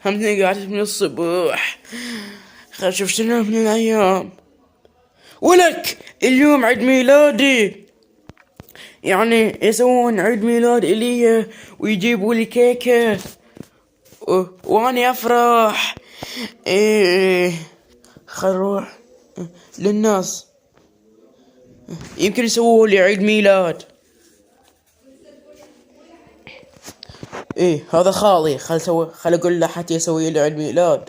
همني قاعد من الصبح. خل شوف شنو من الأيام. ولك اليوم عيد ميلادي، يعني يسوون عيد ميلاد إلي ويجيبوا لي كيكة وأنا أفرح. إيه، خل نروح للناس يمكن يسووا لي عيد ميلاد. ايه هذا خالي، خل اقول له حتى يسوي لي عيد ميلاد.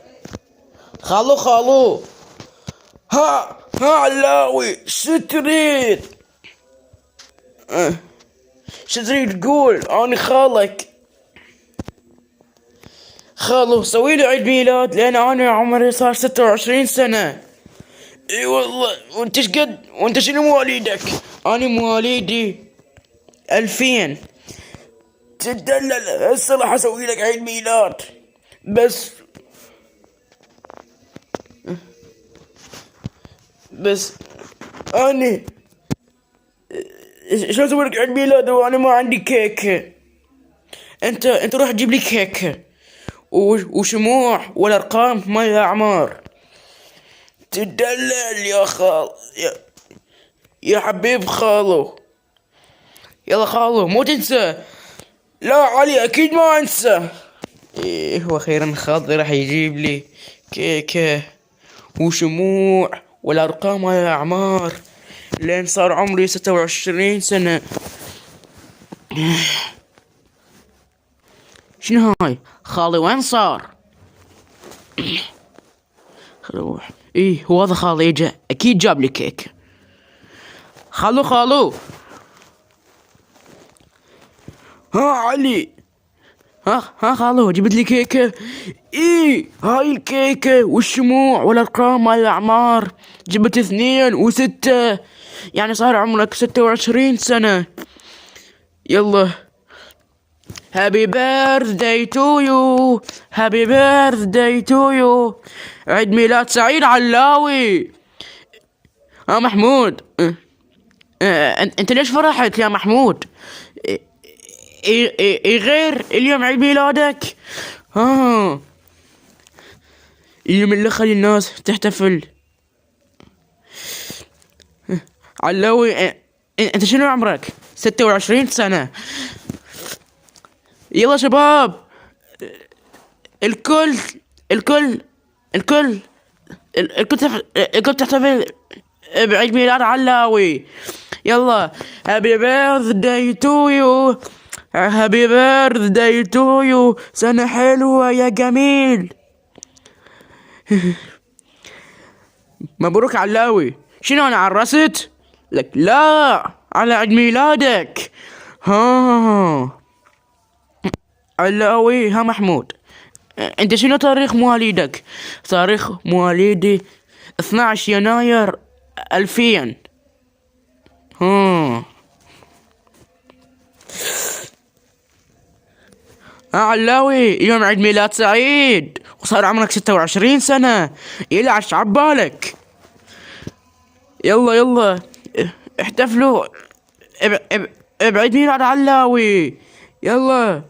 خالو ها علاوي، شو تريد؟ شو تريد تقول؟ انا خالك. خالو سوي لي عيد ميلاد لان انا عمري صار 26 سنة. اي والله. وانت شقد؟ وانت شنو مواليدك؟ انا مواليدي 2000. تدلل هسه راح اسوي لك عيد ميلاد. بس اني شلون اسوي لك عيد ميلاد وانا ما عندي كيكه؟ انت روح جيب لي كيكه وشموع والارقام مال الاعمار. تدلل يا خال، يا حبيب خالو. يلا خالو مو تنسى. لا علي اكيد ما انسى. ايه واخيرا خالي راح يجيب لي كيكه وشموع والارقام مال الاعمار لين صار عمري 26 سنة. شنو هاي؟ خالي وين صار؟ خلوح. ايه هو هذا خالي اجا اكيد جاب لي كيك. خالو ها علي. ها خالو جبت لي كيكة. ايه هاي الكيكة والشموع والارقام مال الاعمار. جبت 2 و6، يعني صار عمرك 26 سنة. يلا هابي بيرثداي تو يو، هابي بيرثداي تو يو. عيد ميلاد سعيد علاوي. محمود. انت ليش فرحت يا محمود؟ غير اليوم عيد ميلادك. اليوم اللي خلي الناس تحتفل. علاوي انت شنو عمرك؟ 26 سنة. يلا شباب، الكل الكل الكل الكل تحتفل بعيد ميلاد علاوي. يلا هابي بيرثداي تو يو، هابي بيرثداي تو يو. سنة حلوة يا جميل. مبروك علاوي. شنو انا عرست لك؟ لا، على عيد ميلادك. ها علاوي. ها محمود، انت شنو تاريخ مواليدك؟ تاريخ مواليدي 12 يناير 2000. علاوي يوم عيد ميلاد سعيد وصار عمرك 26 سنة. يلعش عبالك. يلا احتفلوا بعيد ميلاد علاوي. يلا.